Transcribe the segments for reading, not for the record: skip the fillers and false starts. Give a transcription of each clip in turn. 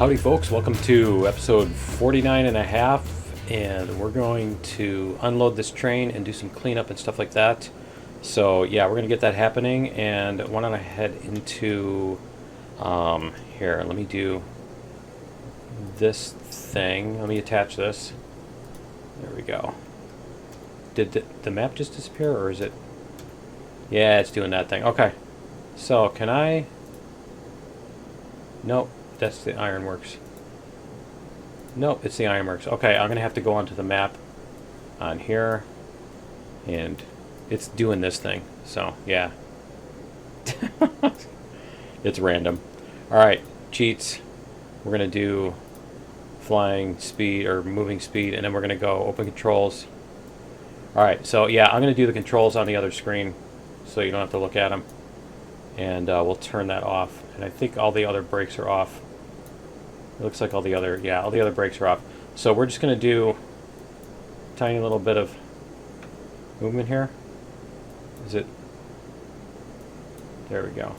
Howdy folks, welcome to episode 49 and a half, and we're going to unload this train and do some cleanup and stuff like that. So yeah, we're going to get that happening, and why don't I head into, here, let me do this thing. Let me attach this. There we go. Did the map just disappear, or is it? Yeah, it's doing that thing. Okay. So, can I? Nope, that's the ironworks. Nope, it's the ironworks. Okay, I'm going to have to go onto the map on here, and it's doing this thing. So, yeah. It's random. Alright, cheats. We're going to do flying speed, or moving speed, and then we're going to go open controls. Alright, so yeah, I'm going to do the controls on the other screen, so you don't have to look at them. And we'll turn that off. And I think all the other brakes are off. It looks like all the other brakes are off. So we're just going to do a tiny little bit of movement here. Is it? There we go.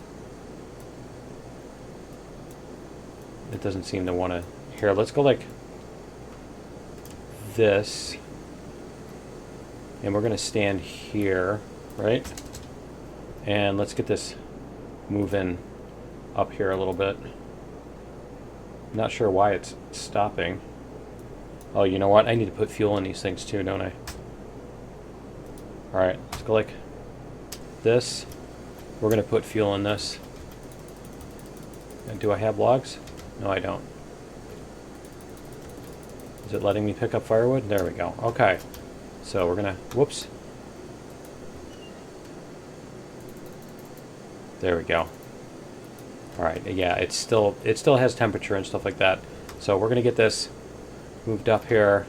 It doesn't seem to want to. Here, let's go like this. And we're going to stand here, right? And let's get this moving up here a little bit. Not sure why it's stopping. Oh, you know what? I need to put fuel in these things too, don't I? Alright, let's go like this. We're going to put fuel in this. And do I have logs? No, I don't. Is it letting me pick up firewood? There we go. Okay. So we're going to... Whoops. There we go. Alright, yeah, it still has temperature and stuff like that. So we're going to get this moved up here,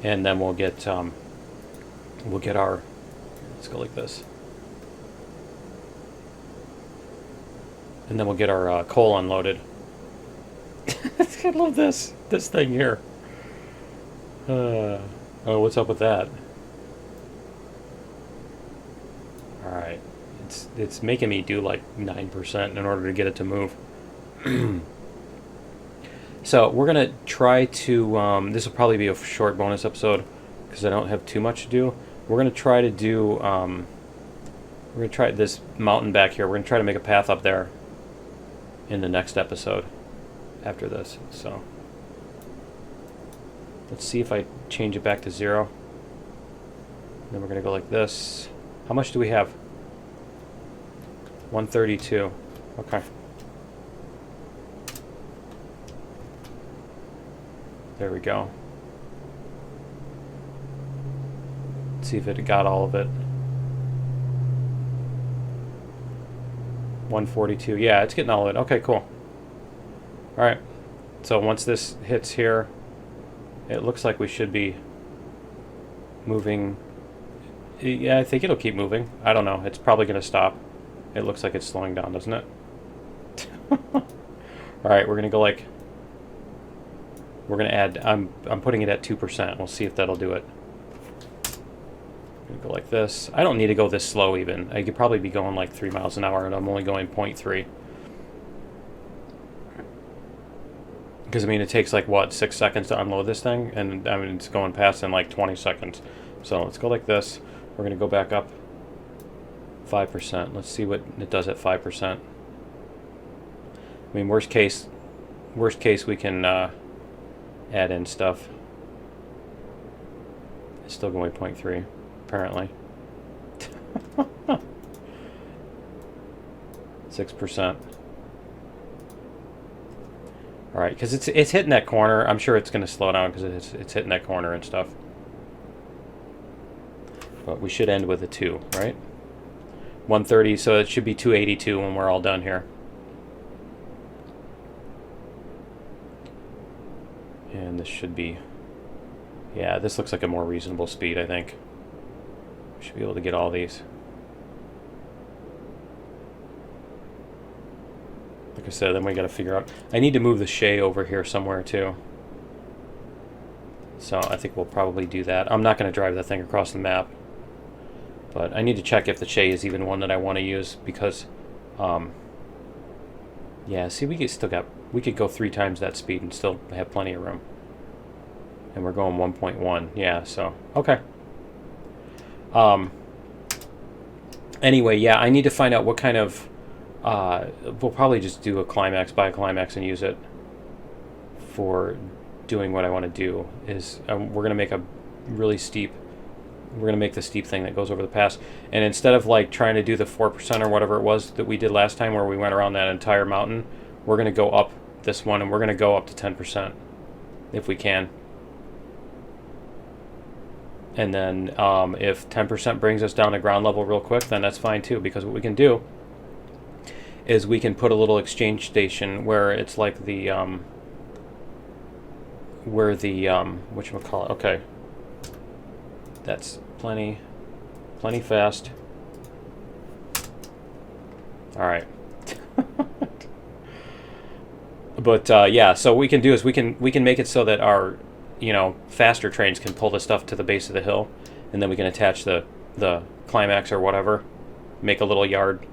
and then we'll get our, let's go like this. And then we'll get our coal unloaded. I love this thing here. Oh, what's up with that? Alright. It's making me do like 9% in order to get it to move. So we're going to try to, this will probably be a short bonus episode because I don't have too much to do. We're going to try to do, we're going to try this mountain back here. We're going to try to make a path up there in the next episode after this. So let's see if I change it back to 0. Then we're going to go like this. How much do we have? 132. Okay. There we go. Let's see if it got all of it. 142. Yeah, it's getting all of it. Okay, cool. Alright. So once this hits here, it looks like we should be moving. Yeah, I think it'll keep moving. I don't know. It's probably going to stop. It looks like it's slowing down, doesn't it? Alright, we're going to go like... We're going to add... I'm putting it at 2%. We'll see if that'll do it. I'm going to go like this. I don't need to go this slow even. I could probably be going like 3 miles an hour, and I'm only going 0.3. Because, I mean, it takes like, what, 6 seconds to unload this thing? And, I mean, it's going past in like 20 seconds. So, let's go like this. We're going to go back up 5%. Let's see what it does at 5%. I mean, worst case we can add in stuff. It's still going 0.3, apparently. 6%. All right, because it's hitting that corner. I'm sure it's going to slow down because it's hitting that corner and stuff. But we should end with a 2, right? 130, so it should be 282 when we're all done here. And this should be... Yeah, this looks like a more reasonable speed, I think. We should be able to get all these. Like I said, then we got to figure out... I need to move the Shay over here somewhere, too. So I think we'll probably do that. I'm not going to drive that thing across the map. But I need to check if the Shay is even one that I want to use, because Yeah, see, we could go 3 times that speed and still have plenty of room. And we're going 1.1. Yeah, so okay. Anyway, yeah, I need to find out what kind of. We'll probably just do a climax, buy a climax, and use it for doing what I want to do. Is we're gonna make a really steep. We're gonna make the steep thing that goes over the pass, and instead of like trying to do the 4% or whatever it was that we did last time, where we went around that entire mountain, we're gonna go up this one, and we're gonna go up to 10% if we can. And then if 10% brings us down to ground level real quick, then that's fine too, because what we can do is we can put a little exchange station where it's like the whatchamacallit, okay. That's plenty fast. All right. But yeah, so what we can do is we can make it so that our faster trains can pull the stuff to the base of the hill, and then we can attach the climax or whatever, make a little yard,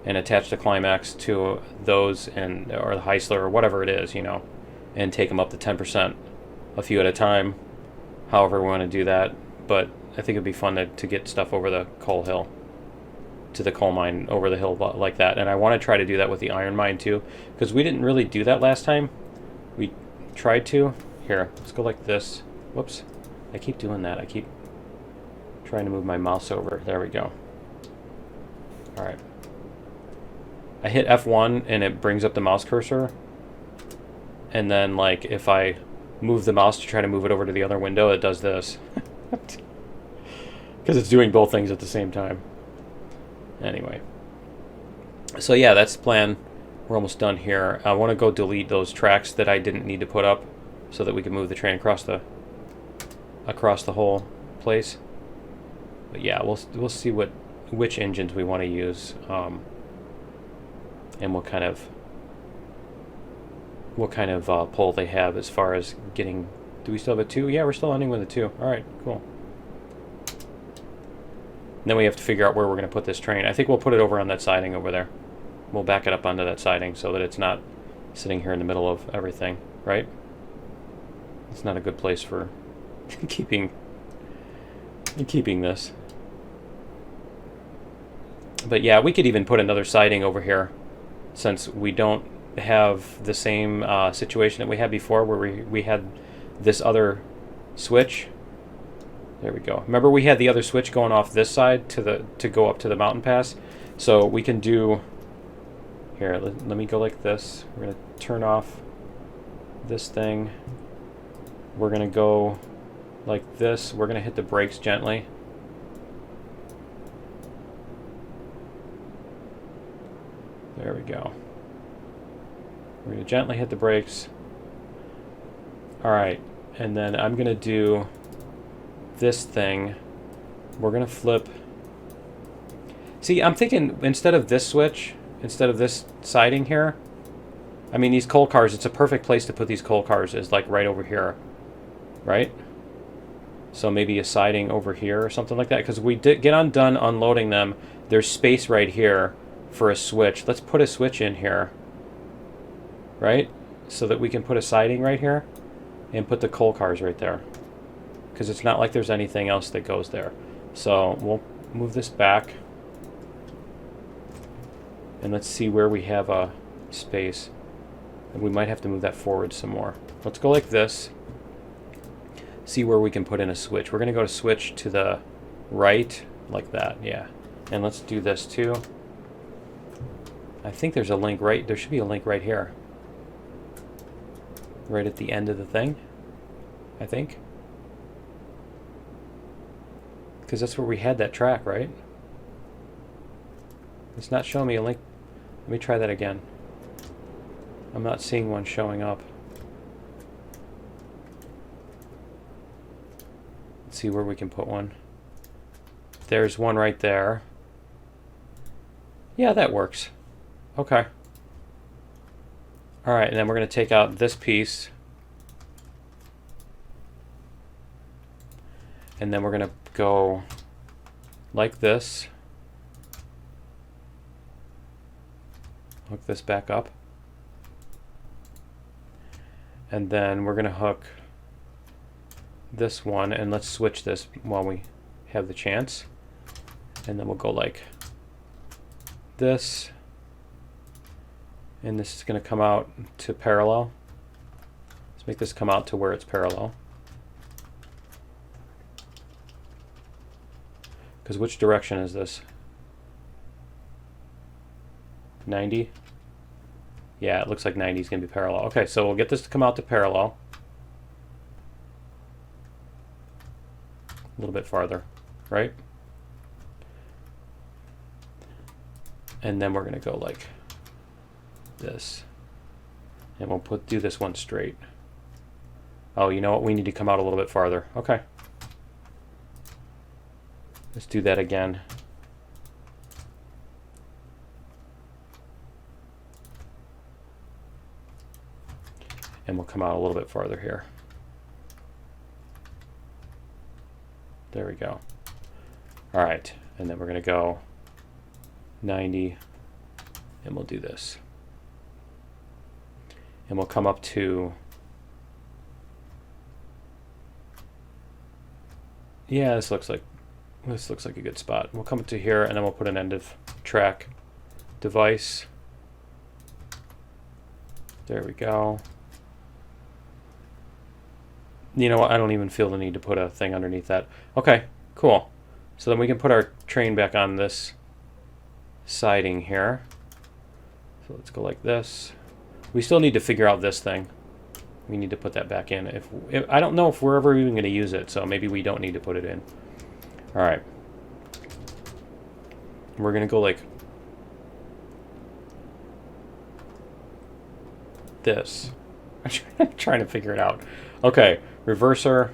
and attach the climax to those or the Heisler or whatever it is, and take them up to 10%, a few at a time, however we want to do that. But I think it'd be fun to get stuff over the coal hill, to the coal mine over the hill like that. And I want to try to do that with the iron mine too, because we didn't really do that last time. We tried to. Here, let's go like this. Whoops. I keep doing that. I keep trying to move my mouse over. There we go. Alright. I hit F1 and it brings up the mouse cursor. And then, like, if I move the mouse to try to move it over to the other window, it does this. Because it's doing both things at the same time. Anyway. So yeah, that's the plan. We're almost done here. I want to go delete those tracks that I didn't need to put up, so that we can move the train across the whole place. But yeah, we'll see which engines we want to use, and what kind of pull they have as far as getting. Do we still have a 2? Yeah, we're still ending with a 2. All right, cool. And then we have to figure out where we're going to put this train. I think we'll put it over on that siding over there. We'll back it up onto that siding so that it's not sitting here in the middle of everything, right? It's not a good place for keeping this. But yeah, we could even put another siding over here, since we don't have the same situation that we had before, where we had this other switch. There we go. Remember, we had the other switch going off this side to go up to the mountain pass. So we can do here. Let me go like this. We're gonna turn off this thing. We're going to go like this. We're going to hit the brakes gently. There we go. We're going to gently hit the brakes. Alright, and then I'm going to do this thing. We're going to flip. See, I'm thinking instead of this switch, instead of this siding here, I mean, these coal cars, it's a perfect place to put these coal cars, is like right over here. Right? So maybe a siding over here or something like that, because we did get done unloading them. There's space right here for a switch. Let's put a switch in here, right? So that we can put a siding right here and put the coal cars right there, because it's not like there's anything else that goes there. So we'll move this back, and let's see where we have a space. And we might have to move that forward some more. Let's go like this. See where we can put in a switch. We're going to go to switch to the right, like that, yeah. And let's do this too. I think there's a link right, there should be a link right here. Right at the end of the thing, I think. Because that's where we had that track, right? It's not showing me a link. Let me try that again. I'm not seeing one showing up. Let's see where we can put one. There's one right there. Yeah, that works. Okay. Alright, and then we're going to take out this piece. And then we're going to go like this. Hook this back up. And then we're going to hook this one, and let's switch this while we have the chance. And then we'll go like this. And this is going to come out to parallel. Let's make this come out to where it's parallel. Because which direction is this? 90? Yeah, it looks like 90 is going to be parallel. Okay, so we'll get this to come out to parallel. A little bit farther, right? And then we're going to go like this. And we'll do this one straight. Oh, you know what? We need to come out a little bit farther. Okay. Let's do that again. And we'll come out a little bit farther here. There we go. All right, and then we're going to go 90, and we'll do this. And we'll come up to, yeah, this looks like a good spot. We'll come up to here, and then we'll put an end of track device. There we go. You know what? I don't even feel the need to put a thing underneath that. Okay, cool. So then we can put our train back on this siding here. So let's go like this. We still need to figure out this thing. We need to put that back in. If I don't know if we're ever even going to use it, so maybe we don't need to put it in. All right. We're going to go like this. I'm trying to figure it out. Okay, reverser,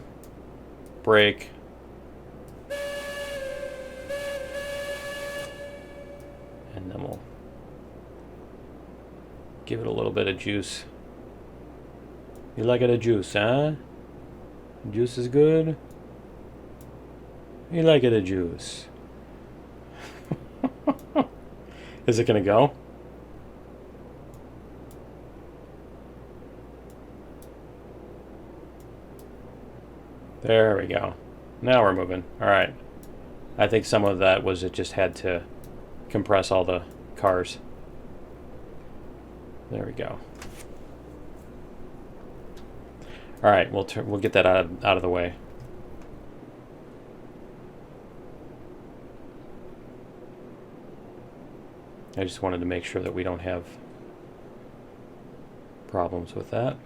brake. And then we'll give it a little bit of juice. You like it a juice, huh? Juice is good? You like it a juice? Is it gonna go? There we go. Now we're moving. All right. I think some of that was it just had to compress all the cars. There we go. All right, we'll get that out of the way. I just wanted to make sure that we don't have problems with that.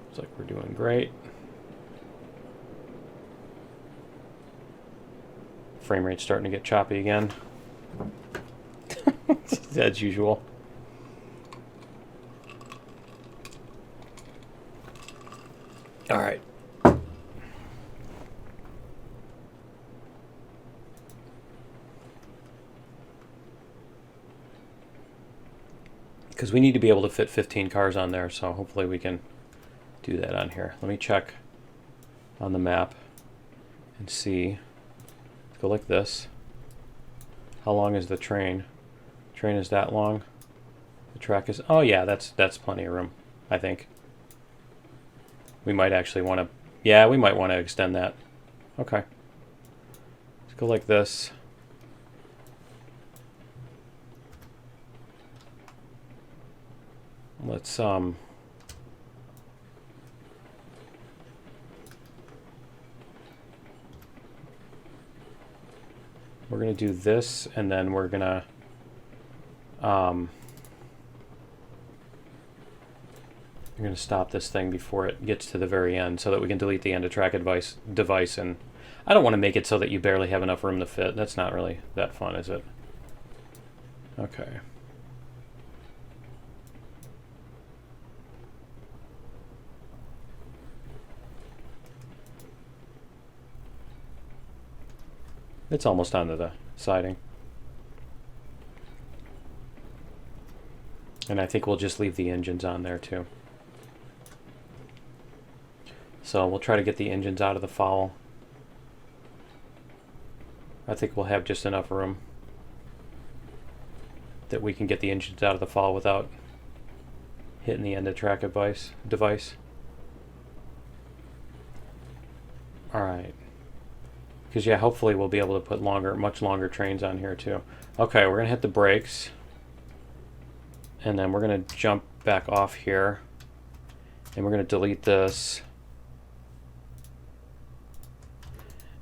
Looks like we're doing great. Frame rate's starting to get choppy again. As usual. All right. Because we need to be able to fit 15 cars on there, so hopefully we can do that on here. Let me check on the map and see. Let's go like this. How long is the train? Train is that long. The track is, oh yeah, that's plenty of room, I think. We might actually want to, yeah, we might want to extend that. Okay. Let's go like this. Let's we're gonna do this, and then we're gonna stop this thing before it gets to the very end, so that we can delete the end of track device. And I don't want to make it so that you barely have enough room to fit. That's not really that fun, is it? Okay. It's almost onto the siding. And I think we'll just leave the engines on there too. So we'll try to get the engines out of the foul. I think we'll have just enough room that we can get the engines out of the fall without hitting the end of track device. All right. Because yeah, hopefully we'll be able to put much longer trains on here too. Okay, we're gonna hit the brakes, and then we're gonna jump back off here, and we're gonna delete this,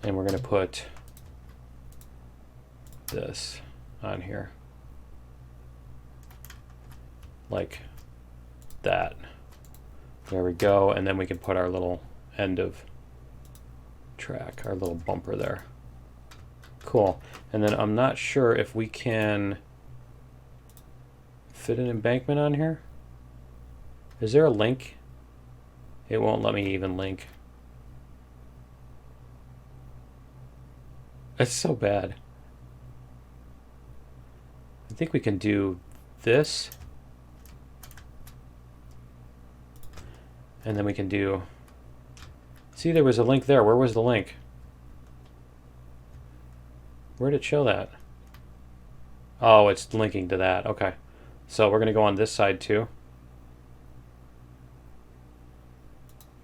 and we're gonna put this on here, like that. There we go, and then we can put our little end of track, our little bumper there. Cool. And then I'm not sure if we can fit an embankment on here. Is there a link? It won't let me even link. That's so bad. I think we can do this. And then we can do... See, there was a link there. Where was the link? Where did it show that? Oh, it's linking to that. Okay. So we're going to go on this side too.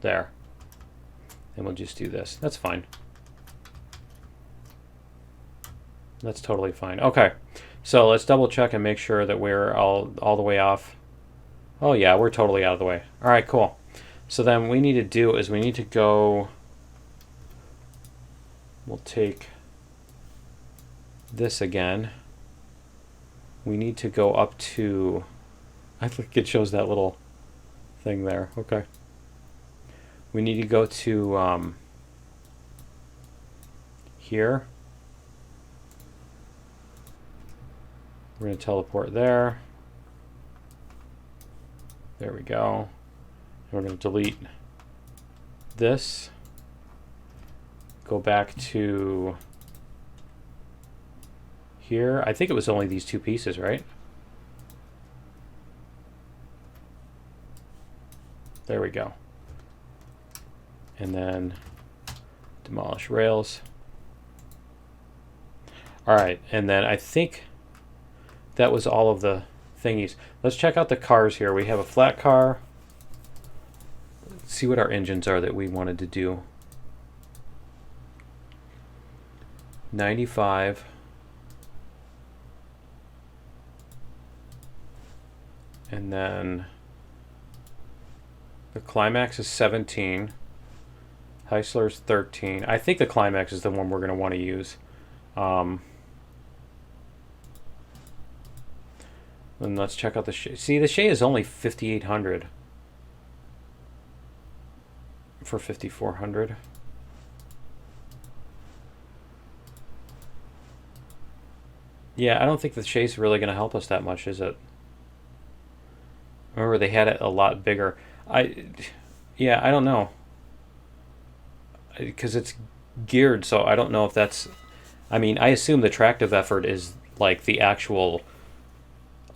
There. And we'll just do this. That's fine. That's totally fine. Okay. So let's double check and make sure that we're all the way off. Oh yeah, we're totally out of the way. All right, cool. So then what we need to do is we need to go, we'll take this again. We need to go up to, I think it shows that little thing there. Okay. We need to go to here. We're going to teleport there. There we go. We're going to delete this. Go back to here. I think it was only these two pieces, right? There we go. And then demolish rails. All right, and then I think that was all of the thingies. Let's check out the cars here. We have a flat car. Let's see what our engines are that we wanted to do. 95. And then the Climax is 17. Heisler's 13. I think the Climax is the one we're going to want to use. And let's check out the Shay. See, the Shay is only 5,800 for 5,400. Yeah, I don't think the Shay's really going to help us that much, is it? Remember, they had it a lot bigger. Yeah, I don't know. Because it's geared, so I don't know if that's... I mean, I assume the tractive effort is like the actual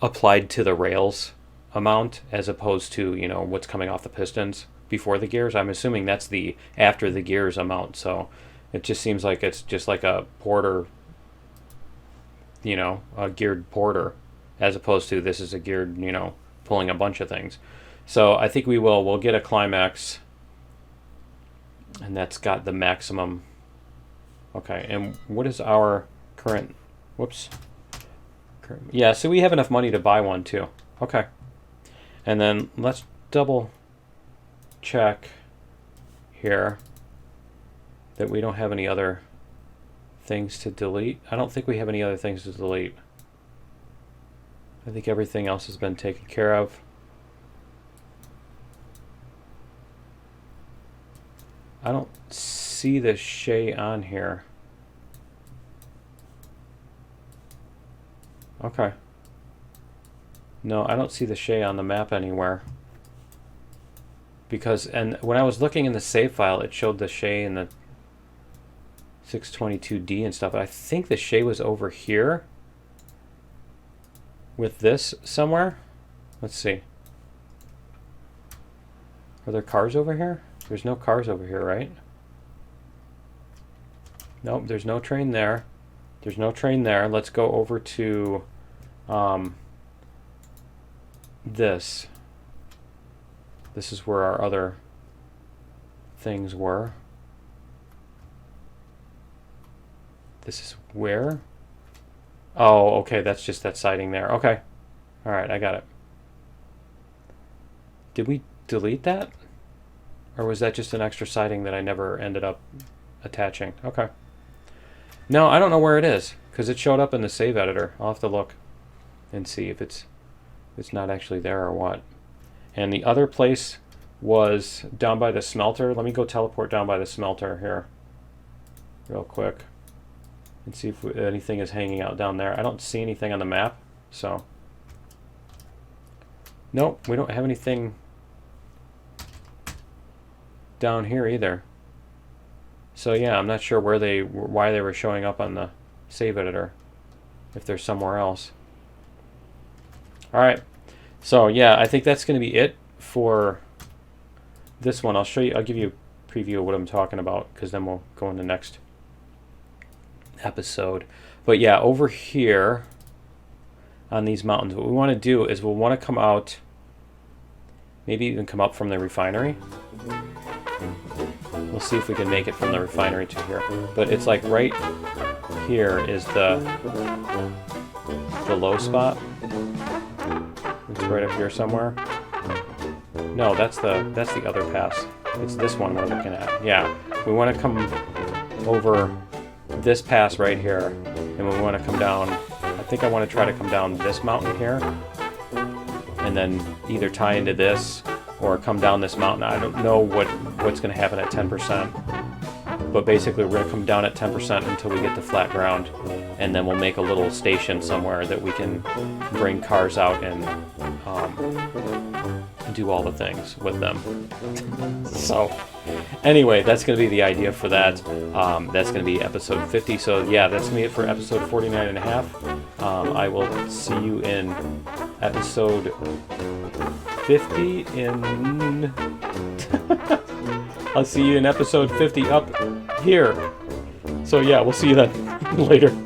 applied to the rails amount as opposed to, you know, what's coming off the pistons before the gears. I'm assuming that's the after the gears amount, so it just seems like it's just like a porter, you know, a geared porter, as opposed to this is a geared, you know, pulling a bunch of things. So I think we'll get a Climax, and that's got the maximum. Okay, and what is our current, whoops. Yeah, so we have enough money to buy one too. Okay. And then let's double check here that we don't have any other things to delete. I don't think we have any other things to delete. I think everything else has been taken care of. I don't see the Shay on here. Okay. No, I don't see the Shay on the map anywhere. Because, and when I was looking in the save file, it showed the Shay in the 622D and stuff. I think the Shay was over here with this somewhere. Let's see. Are there cars over here? There's no cars over here, right? Nope, there's no train there. There's no train there. Let's go over to This is where our other things were. This is where? Oh, okay, that's just that siding there. Okay. All right, I got it. Did we delete that? Or was that just an extra siding that I never ended up attaching? Okay. No, I don't know where it is, because it showed up in the save editor. I'll have to look and see if it's not actually there or what. And the other place was down by the smelter. Let me go teleport down by the smelter here real quick and see if anything is hanging out down there. I don't see anything on the map, so nope, we don't have anything down here either. So yeah, I'm not sure why they were showing up on the save editor, if they're somewhere else. All right, so yeah, I think that's going to be it for this one. I'll give you a preview of what I'm talking about, because then we'll go in the next episode. But yeah, over here on these mountains, what we want to do is we'll want to come out, maybe even come up from the refinery. We'll see if we can make it from the refinery to here. But it's like right here is the low spot. It's right up here somewhere. No, that's the other pass. It's this one we're looking at. Yeah, we want to come over this pass right here, and we want to come down. I think I want to try to come down this mountain here, and then either tie into this or come down this mountain. I don't know what's going to happen at 10%, but basically we're going to come down at 10% until we get to flat ground, and then we'll make a little station somewhere that we can bring cars out and do all the things with them. So anyway, that's going to be the idea for that. That's going to be episode 50. So yeah, that's going to be it for episode 49 and a half. I will see you in episode 50 in I'll see you in episode 50 up here. So yeah, we'll see you then later.